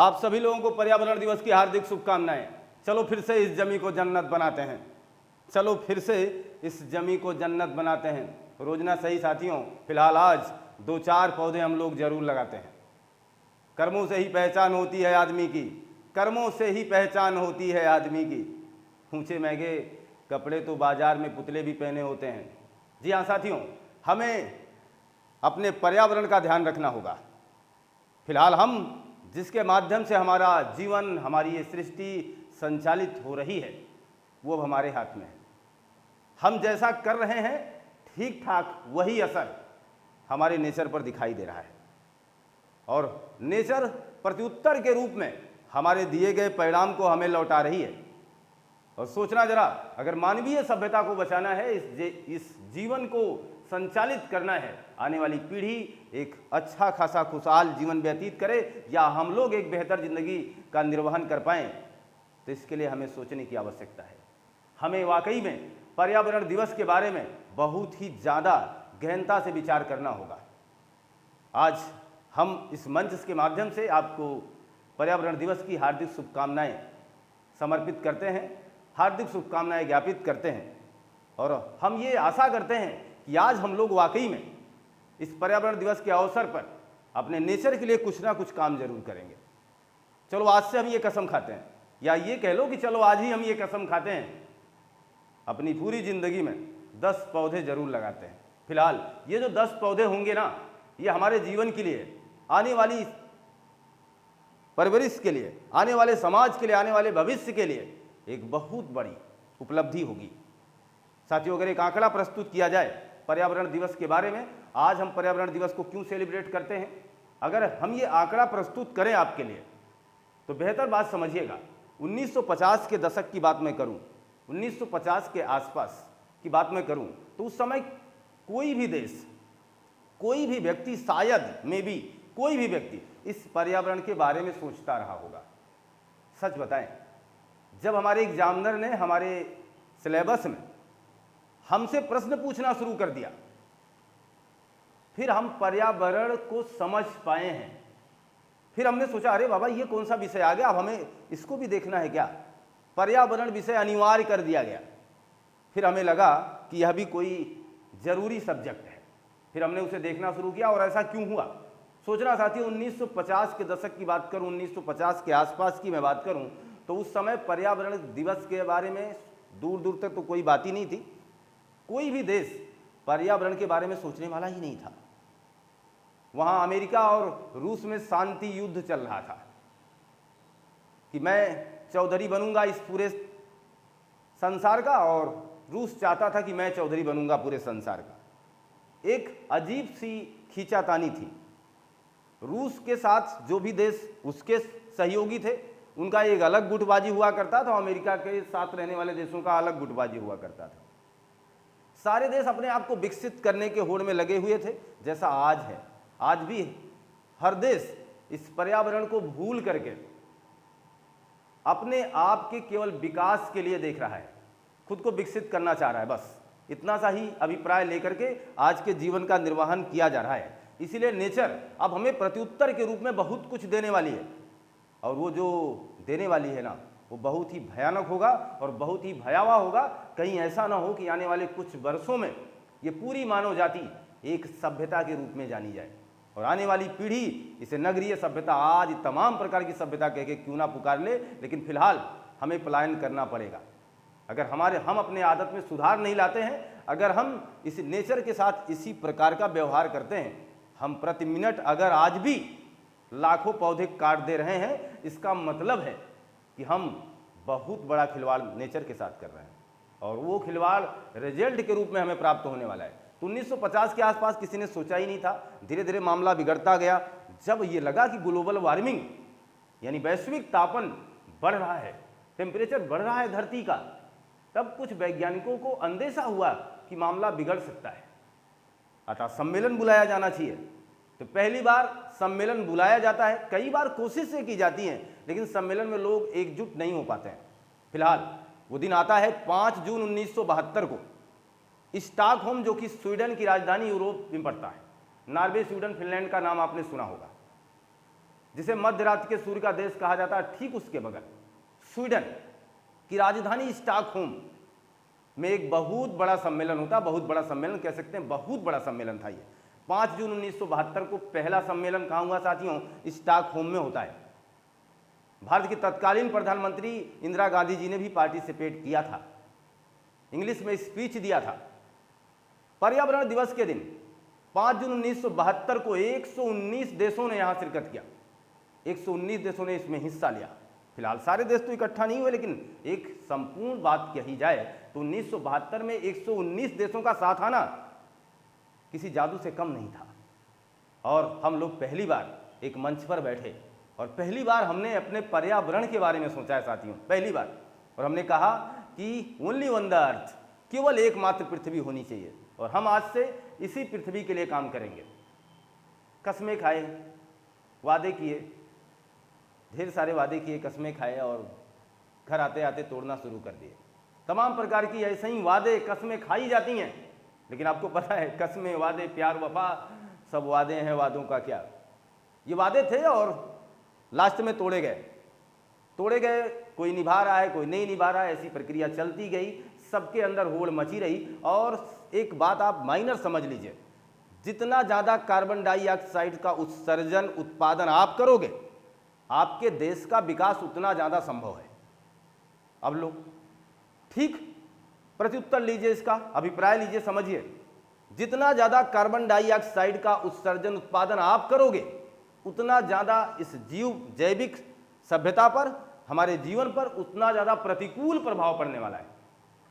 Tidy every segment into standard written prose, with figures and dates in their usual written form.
आप सभी लोगों को पर्यावरण दिवस की हार्दिक शुभकामनाएं। चलो फिर से इस जमी को जन्नत बनाते हैं, चलो फिर से इस जमी को जन्नत बनाते हैं। रोजना सही साथियों, फिलहाल आज 2-4 पौधे हम लोग जरूर लगाते हैं। कर्मों से ही पहचान होती है आदमी की, कर्मों से ही पहचान होती है आदमी की। ऊंचे महंगे कपड़े तो बाजार में पुतले भी पहने होते हैं। जी हाँ साथियों, हमें अपने पर्यावरण का ध्यान रखना होगा। फिलहाल हम जिसके माध्यम से हमारा जीवन, हमारी ये सृष्टि संचालित हो रही है, वो अब हमारे हाथ में है। हम जैसा कर रहे हैं ठीक ठाक वही असर हमारे नेचर पर दिखाई दे रहा है, और नेचर प्रत्युत्तर के रूप में हमारे दिए गए परिणाम को हमें लौटा रही है। और सोचना जरा, अगर मानवीय सभ्यता को बचाना है, इस जीवन को संचालित करना है, आने वाली पीढ़ी एक अच्छा खासा खुशहाल जीवन व्यतीत करे या हम लोग एक बेहतर जिंदगी का निर्वहन कर पाएं, तो इसके लिए हमें सोचने की आवश्यकता है। हमें वाकई में पर्यावरण दिवस के बारे में बहुत ही ज़्यादा गहनता से विचार करना होगा। आज हम इस मंच के माध्यम से आपको पर्यावरण दिवस की हार्दिक शुभकामनाएं समर्पित करते हैं, हार्दिक शुभकामनाएं ज्ञापित करते हैं, और हम ये आशा करते हैं कि आज हम लोग वाकई में इस पर्यावरण दिवस के अवसर पर अपने नेचर के लिए कुछ ना कुछ काम जरूर करेंगे। चलो आज से हम ये कसम खाते हैं, या ये कह लो कि चलो आज ही हम ये कसम खाते हैं, अपनी पूरी जिंदगी में 10 पौधे जरूर लगाते हैं। फिलहाल ये जो 10 पौधे होंगे ना, ये हमारे जीवन के लिए, आने वाली परवरिश के लिए, आने वाले समाज के लिए, आने वाले भविष्य के लिए एक बहुत बड़ी उपलब्धि होगी। साथियों, अगर एक आंकड़ा प्रस्तुत किया जाए पर्यावरण दिवस के बारे में, आज हम पर्यावरण दिवस को क्यों सेलिब्रेट करते हैं, अगर हम ये आंकड़ा प्रस्तुत करें आपके लिए तो बेहतर बात समझिएगा। 1950 के दशक की बात मैं करूं, 1950 के आसपास की बात मैं करूं, तो उस समय कोई भी देश, कोई भी व्यक्ति, शायद में भी कोई भी व्यक्ति इस पर्यावरण के बारे में सोचता रहा होगा। सच बताएं, जब हमारे एग्जामिनर ने हमारे सिलेबस में हमसे प्रश्न पूछना शुरू कर दिया, फिर हम पर्यावरण को समझ पाए हैं। फिर हमने सोचा, अरे बाबा ये कौन सा विषय आ गया, अब हमें इसको भी देखना है क्या। पर्यावरण विषय अनिवार्य कर दिया गया। फिर हमें लगा कि यह भी कोई जरूरी सब्जेक्ट है, फिर हमने उसे देखना शुरू किया। और ऐसा क्यों हुआ, सोचना साथियों, 1950 के दशक की बात करूं, 1950 के आसपास की मैं बात करूं, तो उस समय पर्यावरण दिवस के बारे में दूर दूर तक तो कोई बात ही नहीं थी। कोई भी देश पर्यावरण के बारे में सोचने वाला ही नहीं था। वहां अमेरिका और रूस में शांति युद्ध चल रहा था कि मैं चौधरी बनूंगा इस पूरे संसार का, और रूस चाहता था कि मैं चौधरी बनूंगा पूरे संसार का। एक अजीब सी खींचातानी थी। रूस के साथ जो भी देश उसके सहयोगी थे, उनका एक अलग गुटबाजी हुआ करता था, अमेरिका के साथ रहने वाले देशों का अलग गुटबाजी हुआ करता था। सारे देश अपने आप को विकसित करने के होड़ में लगे हुए थे, जैसा आज है। आज भी हर देश इस पर्यावरण को भूल करके अपने आप के केवल विकास के लिए देख रहा है, खुद को विकसित करना चाह रहा है। बस इतना सा ही अभिप्राय लेकर के आज के जीवन का निर्वहन किया जा रहा है। इसीलिए नेचर अब हमें प्रत्युत्तर के रूप में बहुत कुछ देने वाली है, और वो जो देने वाली है ना, वो बहुत ही भयानक होगा और बहुत ही भयावह होगा। कहीं ऐसा ना हो कि आने वाले कुछ वर्षों में ये पूरी मानव जाति एक सभ्यता के रूप में जानी जाए, और आने वाली पीढ़ी इसे नगरीय सभ्यता, आज तमाम प्रकार की सभ्यता कह के क्यों ना पुकार ले, लेकिन फिलहाल हमें पलायन करना पड़ेगा। अगर हम अपने आदत में सुधार नहीं लाते हैं, अगर हम इस नेचर के साथ इसी प्रकार का व्यवहार करते हैं, हम प्रति मिनट अगर आज भी लाखों पौधे काट दे रहे हैं, इसका मतलब है कि हम बहुत बड़ा खिलवाड़ नेचर के साथ कर रहे हैं, और वो खिलवाड़ रिजल्ट के रूप में हमें प्राप्त होने वाला है। तो 1950 के आसपास किसी ने सोचा ही नहीं था। धीरे धीरे मामला बिगड़ता गया। जब ये लगा कि ग्लोबल वार्मिंग यानी वैश्विक तापन बढ़ रहा है, टेम्परेचर बढ़ रहा है धरती का, तब कुछ वैज्ञानिकों को अंदेशा हुआ कि मामला बिगड़ सकता है, अतः सम्मेलन बुलाया जाना चाहिए। तो पहली बार सम्मेलन बुलाया जाता है, कई बार कोशिशें की जाती हैं, लेकिन सम्मेलन में लोग एकजुट नहीं हो पाते हैं। फिलहाल वो दिन आता है 5 जून 1972 को, स्टॉकहोम जो कि स्वीडन की राजधानी यूरोप में पड़ता है। नॉर्वे, स्वीडन, फिनलैंड का नाम आपने सुना होगा। जिसे मध्य रात्रि के सूर्य का देश कहा जाता है, ठीक उसके बगल स्वीडन की राजधानी स्टॉकहोम में एक बहुत बड़ा सम्मेलन होता, बहुत बड़ा सम्मेलन कह सकते हैं, बहुत बड़ा सम्मेलन था ये। 5 जून 1972 को पहला सम्मेलन कहाँ हुआ साथियों? स्टॉकहोम में होता है। भारत की तत्कालीन प्रधानमंत्री इंदिरा गांधी जी ने भी पार्टिसिपेट किया था, इंग्लिश में स्पीच दिया था। पर्यावरण दिवस के दिन 5 जून 1972 को 119 देशों ने यहां शिरकत किया, 119 देशों ने इसमें हिस्सा लिया। फिलहाल सारे देश तो इकट्ठा नहीं हुए, लेकिन एक संपूर्ण बात कही जाए तो 1972 में 119 देशों का साथ आना किसी जादू से कम नहीं था। और हम लोग पहली बार एक मंच पर बैठे और पहली बार हमने अपने पर्यावरण के बारे में सोचा है साथियों, पहली बार। और हमने कहा कि ओनली वन द अर्थ, केवल एकमात्र पृथ्वी होनी चाहिए और हम आज से इसी पृथ्वी के लिए काम करेंगे। कस्में खाए, वादे किए, ढेर सारे वादे किए, कस्में खाए और घर आते आते तोड़ना शुरू कर दिए। तमाम प्रकार की ऐसे ही वादे कस्में खाई जाती हैं, लेकिन आपको पता है कस्में, वादे, प्यार, वफा सब वादे हैं, वादों का क्या। ये वादे थे और लास्ट में तोड़े गए, कोई निभा रहा है, कोई नहीं निभा रहा है, ऐसी प्रक्रिया चलती गई, सबके अंदर होड़ मची रही। और एक बात आप माइनर समझ लीजिए, जितना ज़्यादा कार्बन डाइऑक्साइड का उत्सर्जन, उत्पादन आप करोगे, आपके देश का विकास उतना ज़्यादा संभव है। अब लोग ठीक प्रत्युत्तर लीजिए, इसका अभिप्राय लीजिए, समझिए। जितना ज़्यादा कार्बन डाइऑक्साइड का उत्सर्जन, उत्पादन आप करोगे, उतना ज़्यादा इस जैविक सभ्यता पर, हमारे जीवन पर उतना ज़्यादा प्रतिकूल प्रभाव पड़ने वाला है।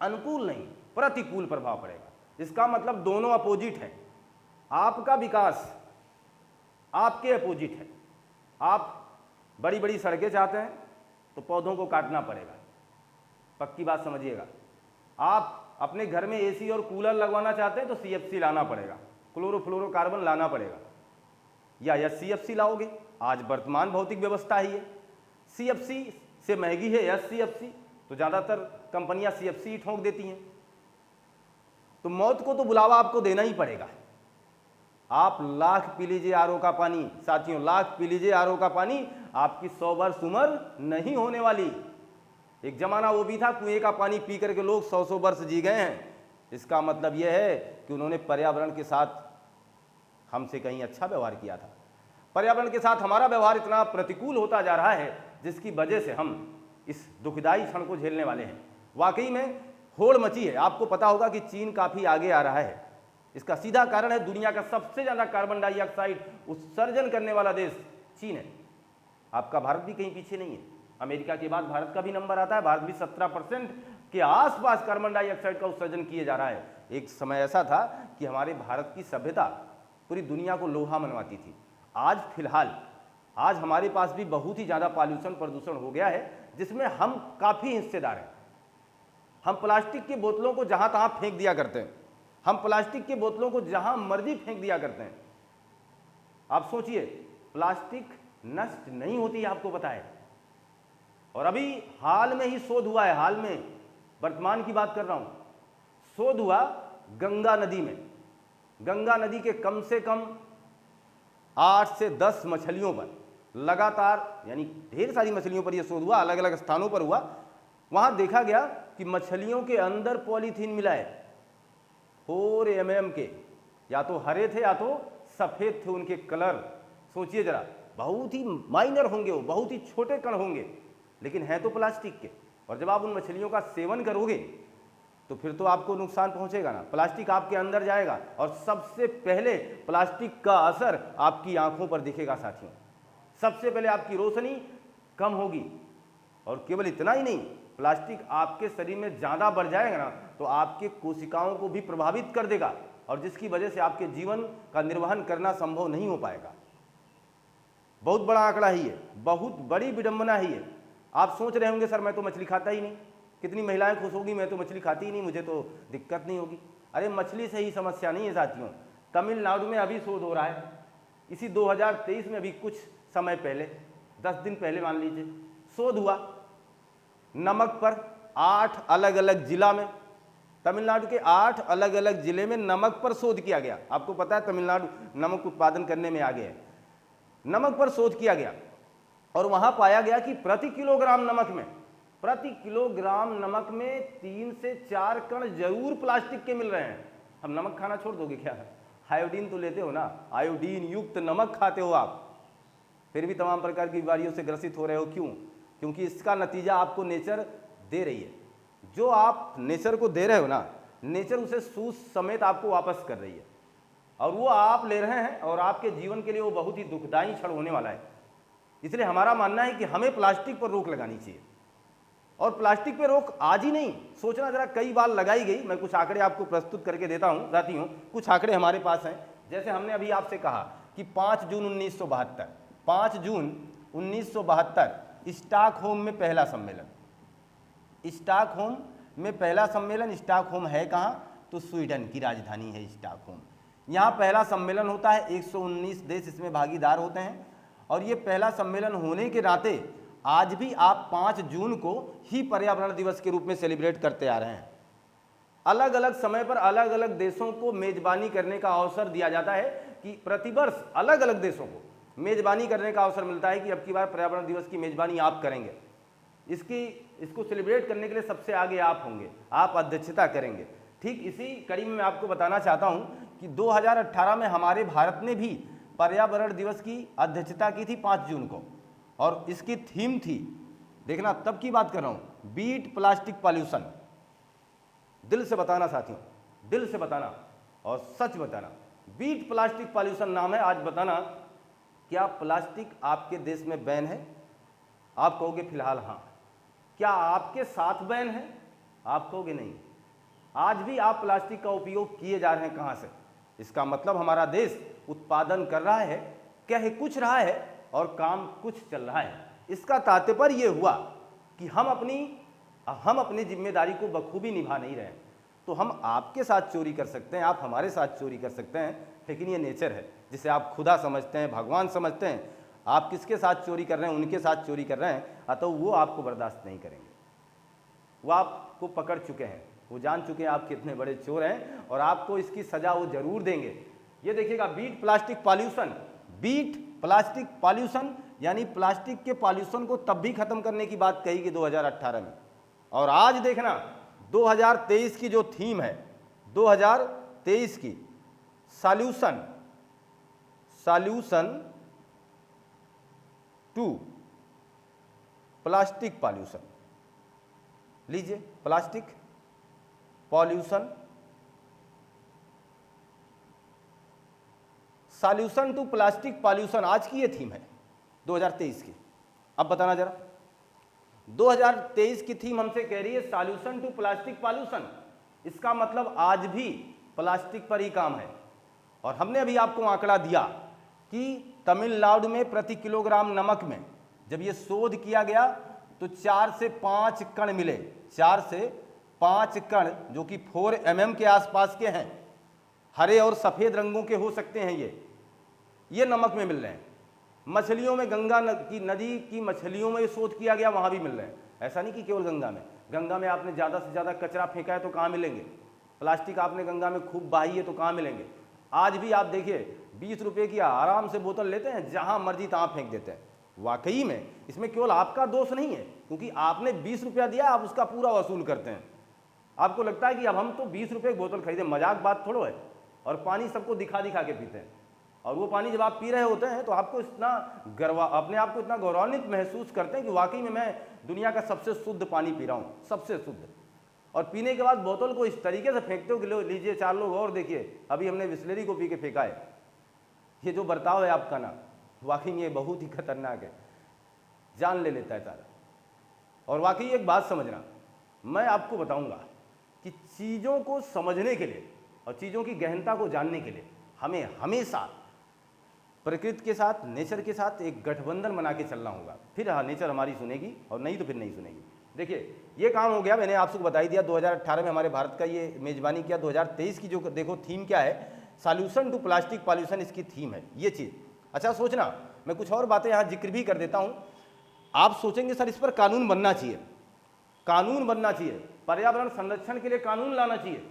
अनुकूल नहीं, प्रतिकूल प्रभाव पड़ेगा। इसका मतलब दोनों अपोजिट है। आपका विकास आपके अपोजिट है। आप बड़ी बड़ी सड़कें चाहते हैं तो पौधों को काटना पड़ेगा, पक्की बात समझिएगा। आप अपने घर में एसी और कूलर लगवाना चाहते हैं तो सीएफसी लाना पड़ेगा, क्लोरोफ्लोरोकार्बन लाना पड़ेगा, या एससीएफसी लाओगे। आज वर्तमान भौतिक व्यवस्था ही है, सीएफसी से महंगी है एससीएफसी, तो ज़्यादातर कंपनियां सीएफसी ही ठोंक देती हैं। तो मौत को तो बुलावा आपको देना ही पड़ेगा। आप लाख पी लीजिए आरओ का पानी साथियों, लाख पी लीजिए आरओ का पानी, आपकी 100 वर्ष उम्र नहीं होने वाली। एक जमाना वो भी था कुएं का पानी पी करके लोग 100 वर्ष जी गए हैं। इसका मतलब यह है कि उन्होंने पर्यावरण के साथ हमसे कहीं अच्छा व्यवहार किया था। पर्यावरण के साथ हमारा व्यवहार इतना प्रतिकूल होता जा रहा है, जिसकी वजह से हम इस दुखदायी क्षण को झेलने वाले हैं। वाकई में होड़ मची है। आपको पता होगा कि चीन काफ़ी आगे आ रहा है। इसका सीधा कारण है दुनिया का सबसे ज़्यादा कार्बन डाइऑक्साइड उत्सर्जन करने वाला देश चीन है। आपका भारत भी कहीं पीछे नहीं है। अमेरिका के बाद भारत का भी नंबर आता है। भारत भी 17% के आसपास कार्बन डाइऑक्साइड का उत्सर्जन किए जा रहा है। एक समय ऐसा था कि हमारे भारत की सभ्यता पूरी दुनिया को लोहा मनवाती थी। आज फिलहाल आज हमारे पास भी बहुत ही ज़्यादा पॉल्यूशन, प्रदूषण हो गया है, जिसमें हम काफ़ी हिस्सेदार हैं। हम प्लास्टिक की बोतलों को जहाँ तहाँ फेंक दिया करते हैं। हम प्लास्टिक की बोतलों को जहाँ मर्जी फेंक दिया करते हैं। आप सोचिए, प्लास्टिक नष्ट नहीं होती है, आपको पता है। और अभी हाल में ही शोध हुआ है, हाल में वर्तमान की बात कर रहा हूँ, शोध हुआ गंगा नदी में। गंगा नदी के कम से कम 8 से 10 मछलियों पर लगातार, यानी ढेर सारी मछलियों पर यह शोध हुआ, अलग अलग स्थानों पर हुआ। वहाँ देखा गया कि मछलियों के अंदर पॉलीथीन मिला है। 4 mm के, या तो हरे थे या तो सफ़ेद थे उनके कलर। सोचिए जरा, बहुत ही माइनर होंगे वो, बहुत ही छोटे कण होंगे, लेकिन हैं तो प्लास्टिक के। और जब आप उन मछलियों का सेवन करोगे तो फिर तो आपको नुकसान पहुंचेगा ना। प्लास्टिक आपके अंदर जाएगा और सबसे पहले प्लास्टिक का असर आपकी आंखों पर दिखेगा साथियों। सबसे पहले आपकी रोशनी कम होगी। और केवल इतना ही नहीं, प्लास्टिक आपके शरीर में ज़्यादा बढ़ जाएगा ना तो आपके कोशिकाओं को भी प्रभावित कर देगा, और जिसकी वजह से आपके जीवन का निर्वहन करना संभव नहीं हो पाएगा। बहुत बड़ा आंकड़ा ही है, बहुत बड़ी विडंबना ही है। आप सोच रहे होंगे सर मैं तो मछली खाता ही नहीं, कितनी महिलाएं खुश होगी, मैं तो मछली खाती ही नहीं, मुझे तो दिक्कत नहीं होगी। अरे मछली से ही समस्या नहीं है साथियों। तमिलनाडु में अभी शोध हो रहा है, इसी 2023 में, अभी कुछ समय पहले, 10 दिन पहले मान लीजिए, शोध हुआ नमक पर। 8 अलग अलग जिला में, तमिलनाडु के 8 अलग अलग जिले में नमक पर शोध किया गया। आपको पता है तमिलनाडु नमक उत्पादन करने में आगे है। नमक पर शोध किया गया और वहां पाया गया कि प्रति किलोग्राम नमक में 3 से 4 कण जरूर प्लास्टिक के मिल रहे हैं। हम नमक खाना छोड़ दोगे क्या? आयोडीन तो लेते हो ना, आयोडीन युक्त नमक खाते हो आप, फिर भी तमाम प्रकार की बीमारियों से ग्रसित हो रहे हो। क्यों? क्योंकि इसका नतीजा आपको नेचर दे रही है। जो आप नेचर को दे रहे हो ना, नेचर उसे सूद समेत आपको वापस कर रही है, और वो आप ले रहे हैं, और आपके जीवन के लिए वो बहुत ही दुखदायी क्षण होने वाला है। इसलिए हमारा मानना है कि हमें प्लास्टिक पर रोक लगानी चाहिए, और प्लास्टिक पे रोक आज ही नहीं, सोचना जरा कई बार लगाई गई। मैं कुछ आंकड़े आपको प्रस्तुत करके देता हूं साथियों। कुछ आंकड़े हमारे पास हैं। जैसे हमने अभी आपसे कहा कि 5 जून 1972 स्टॉकहोम में पहला सम्मेलन। स्टॉकहोम में पहला सम्मेलन, स्टॉकहोम है कहाँ? तो स्वीडन की राजधानी है स्टॉकहोम। यहाँ पहला सम्मेलन होता है, 119 देश इसमें भागीदार होते हैं, और ये पहला सम्मेलन होने के नाते आज भी आप 5 जून को ही पर्यावरण दिवस के रूप में सेलिब्रेट करते आ रहे हैं। अलग अलग समय पर अलग अलग देशों को मेजबानी करने का अवसर दिया जाता है कि प्रतिवर्ष अलग अलग देशों को मेजबानी करने का अवसर मिलता है कि अब की बार पर्यावरण दिवस की मेजबानी आप करेंगे। इसको सेलिब्रेट करने के लिए सबसे आगे आप होंगे, आप अध्यक्षता करेंगे। ठीक इसी कड़ी में मैं आपको बताना चाहता हूं कि 2018 में हमारे भारत ने भी पर्यावरण दिवस की अध्यक्षता की थी 5 जून को, और इसकी थीम थी, देखना तब की बात कर रहा हूं, बीट प्लास्टिक पॉल्यूशन। दिल से बताना साथियों, दिल से बताना और सच बताना। बीट प्लास्टिक पॉल्यूशन नाम है। आज बताना, क्या प्लास्टिक आपके देश में बैन है? आप कहोगे फिलहाल हाँ। क्या आपके साथ बैन है? आप कहोगे नहीं। आज भी आप प्लास्टिक का उपयोग किए जा रहे हैं। कहां से? इसका मतलब हमारा देश उत्पादन कर रहा है, कह कुछ रहा है और काम कुछ चल रहा है। इसका तात्पर्य यह हुआ कि हम अपनी जिम्मेदारी को बखूबी निभा नहीं रहे। तो हम आपके साथ चोरी कर सकते हैं, आप हमारे साथ चोरी कर सकते हैं, लेकिन ये नेचर है जिसे आप खुदा समझते हैं, भगवान समझते हैं। आप किसके साथ चोरी कर रहे हैं? उनके साथ चोरी कर रहे हैं, अतः वो आपको बर्दाश्त नहीं करेंगे। वो आपको पकड़ चुके हैं, वो जान चुके हैं आप कितने बड़े चोर हैं, और आपको इसकी सजा वो जरूर देंगे। ये देखिएगा, beat plastic pollution. Beat plastic pollution यानी प्लास्टिक के पॉल्यूशन को तब भी खत्म करने की बात कही गई 2018 में, और आज देखना 2023 की जो थीम है, 2023 की सॉल्यूशन टू प्लास्टिक पॉल्यूशन। लीजिए, plastic pollution, solution to plastic pollution, आज की ये थीम है 2023 की। अब बताना जरा, 2023 की थीम हमसे कह रही है सॉल्यूशन टू प्लास्टिक पॉल्यूशन। इसका मतलब आज भी प्लास्टिक पर ही काम है। और हमने अभी आपको आंकड़ा दिया कि तमिलनाडु में प्रति किलोग्राम नमक में जब ये शोध किया गया तो 4 से 5 कण मिले। 4 से 5 कण जो कि 4 mm के आसपास के हैं, हरे और सफेद रंगों के हो सकते हैं, ये नमक में मिल रहे हैं। मछलियों में, गंगा की नदी की मछलियों में शोध किया गया, वहां भी मिल रहे हैं। ऐसा नहीं कि केवल गंगा में आपने ज़्यादा से ज़्यादा कचरा फेंका है तो कहाँ मिलेंगे? प्लास्टिक आपने गंगा में खूब बहाई है तो कहाँ मिलेंगे? आज भी आप देखिए 20 रुपये की आराम से बोतल लेते हैं, जहाँ मर्जी तहाँ फेंक देते हैं। वाकई में इसमें केवल आपका दोष नहीं है, क्योंकि आपने 20 रुपया दिया, आप उसका पूरा वसूल करते हैं। आपको लगता है कि अब हम तो 20 रुपये की बोतल खरीदे, मजाक बात थोड़ो है। और पानी सबको दिखा दिखा के पीते हैं, और वो पानी जब आप पी रहे होते हैं तो आपको इतना अपने आप को इतना गौरवान्वित महसूस करते हैं कि वाकई में मैं दुनिया का सबसे शुद्ध पानी पी रहा हूँ, सबसे शुद्ध। और पीने के बाद बोतल को इस तरीके से फेंकते हो कि लो लीजिए 4 लोग और देखिए, अभी हमने बिस्लेरी को पी के फेंका है। ये जो बर्ताव है आपका ना, वाकई में ये बहुत ही खतरनाक है, जान ले लेता है सारा। और वाकई एक बात समझना, मैं आपको बताऊंगा कि चीज़ों को समझने के लिए और चीज़ों की गहनता को जानने के लिए हमें हमेशा प्रकृति के साथ, नेचर के साथ एक गठबंधन बना के चलना होगा। फिर हाँ, नेचर हमारी सुनेगी, और नहीं तो फिर नहीं सुनेगी। देखिए, ये काम हो गया, मैंने आपको बता ही दिया। 2018 में हमारे भारत का ये मेजबानी किया। 2023 की जो देखो थीम क्या है, सॉल्यूशन टू प्लास्टिक पॉल्यूशन इसकी थीम है ये चीज़। अच्छा सोचना, मैं कुछ और बातें यहाँ जिक्र भी कर देता हूँ। आप सोचेंगे सर इस पर कानून बनना चाहिए, कानून बनना चाहिए, पर्यावरण संरक्षण के लिए कानून लाना चाहिए,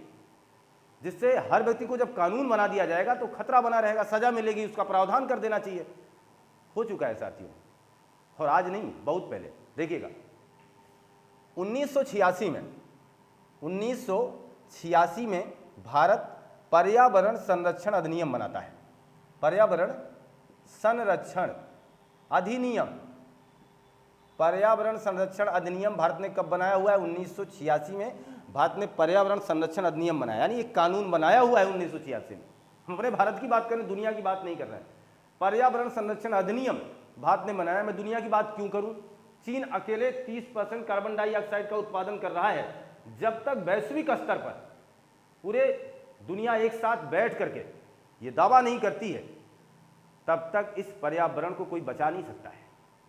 जिससे हर व्यक्ति को जब कानून बना दिया जाएगा तो खतरा बना रहेगा, सजा मिलेगी, उसका प्रावधान कर देना चाहिए। हो चुका है साथियों, और आज नहीं, बहुत पहले। देखिएगा 1986 में भारत पर्यावरण संरक्षण अधिनियम बनाता है। पर्यावरण संरक्षण अधिनियम, पर्यावरण संरक्षण अधिनियम भारत ने कब बनाया हुआ है? 1986 में भारत ने पर्यावरण संरक्षण अधिनियम बनाया, यानी एक कानून बनाया हुआ है 1986 में। हम अपने भारत की बात करें, दुनिया की बात नहीं कर रहे हैं। पर्यावरण संरक्षण अधिनियम भारत ने बनाया। मैं दुनिया की बात क्यों करूं? चीन अकेले 30% कार्बन डाइऑक्साइड का उत्पादन कर रहा है। जब तक वैश्विक स्तर पर पूरे दुनिया एक साथ बैठ करके ये दावा नहीं करती है, तब तक इस पर्यावरण को कोई बचा नहीं सकता है,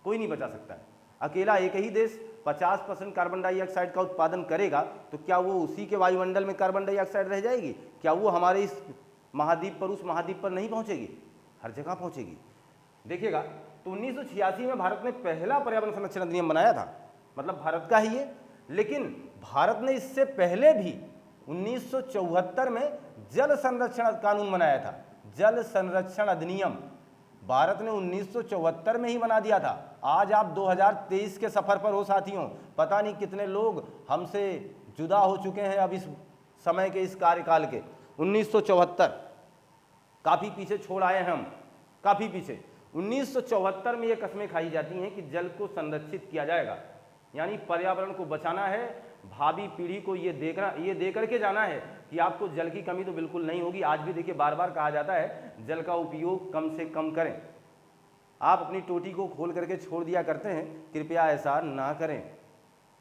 कोई नहीं बचा सकता है। अकेला एक ही देश 50% कार्बन डाइऑक्साइड का उत्पादन करेगा तो क्या वो उसी के वायुमंडल में कार्बन डाइऑक्साइड रह जाएगी? क्या वो हमारे इस महाद्वीप पर, उस महाद्वीप पर नहीं पहुंचेगी? हर जगह पहुंचेगी। देखिएगा, तो 1986 में भारत ने पहला पर्यावरण संरक्षण अधिनियम बनाया था, मतलब भारत का ही ये। लेकिन भारत ने इससे पहले भी 1974 में जल संरक्षण कानून बनाया था। जल संरक्षण अधिनियम भारत ने 1974 में ही बना दिया था। आज आप 2023 के सफर पर हो साथियों, पता नहीं कितने लोग हमसे जुदा हो चुके हैं अब इस समय के, इस कार्यकाल के। 1974 काफी पीछे छोड़ आए हैं हम, काफी पीछे। 1974 में ये कस्में खाई जाती हैं कि जल को संरक्षित किया जाएगा, यानी पर्यावरण को बचाना है, भावी पीढ़ी को ये दे करके जाना है कि आपको जल की कमी तो बिल्कुल नहीं होगी। आज भी देखिए, बार बार कहा जाता है जल का उपयोग कम से कम करें। आप अपनी टोटी को खोल करके छोड़ दिया करते हैं, कृपया ऐसा ना करें।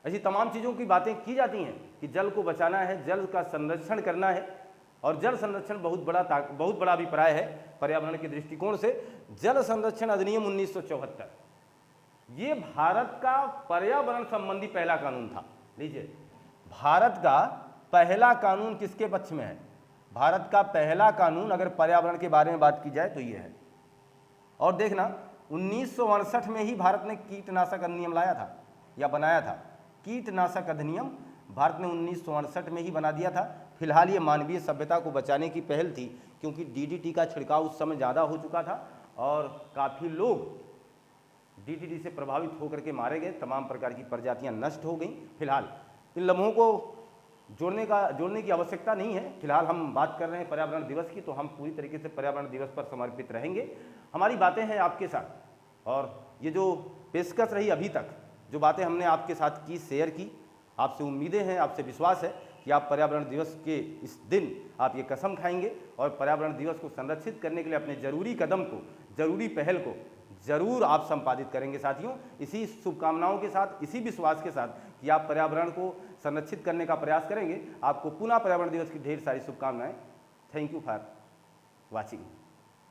ऐसी तमाम चीज़ों की बातें की जाती हैं कि जल को बचाना है, जल का संरक्षण करना है। और जल संरक्षण बहुत बड़ा अभिप्राय है पर्यावरण के दृष्टिकोण से। जल संरक्षण अधिनियम 1974 ये भारत का पर्यावरण संबंधी पहला कानून था। लीजिए, भारत का पहला कानून किसके पक्ष में है? भारत का पहला कानून अगर पर्यावरण के बारे में बात की जाए तो ये है। और देखना, 1968 में ही भारत ने कीटनाशक अधिनियम लाया था या बनाया था। कीटनाशक अधिनियम भारत ने 1968 में ही बना दिया था। फिलहाल ये मानवीय सभ्यता को बचाने की पहल थी, क्योंकि डीडीटी का छिड़काव उस समय ज़्यादा हो चुका था और काफ़ी लोग डीडीटी से प्रभावित होकर के मारे गए, तमाम प्रकार की प्रजातियां नष्ट हो गई। फिलहाल इन लम्हों को जोड़ने की आवश्यकता नहीं है। फिलहाल हम बात कर रहे हैं पर्यावरण दिवस की, तो हम पूरी तरीके से पर्यावरण दिवस पर समर्पित रहेंगे। हमारी बातें हैं आपके साथ, और ये जो पेशकश रही अभी तक, जो बातें हमने आपके साथ की, शेयर की, आपसे उम्मीदें हैं, आपसे विश्वास है कि आप पर्यावरण दिवस के इस दिन आप ये कसम खाएंगे और पर्यावरण दिवस को संरक्षित करने के लिए अपने जरूरी कदम को, जरूरी पहल को जरूर आप संपादित करेंगे साथियों। इसी शुभकामनाओं के साथ, इसी विश्वास के साथ कि आप पर्यावरण को संरक्षित करने का प्रयास करेंगे, आपको पुनः पर्यावरण दिवस की ढेर सारी शुभकामनाएं। Thank you for watching.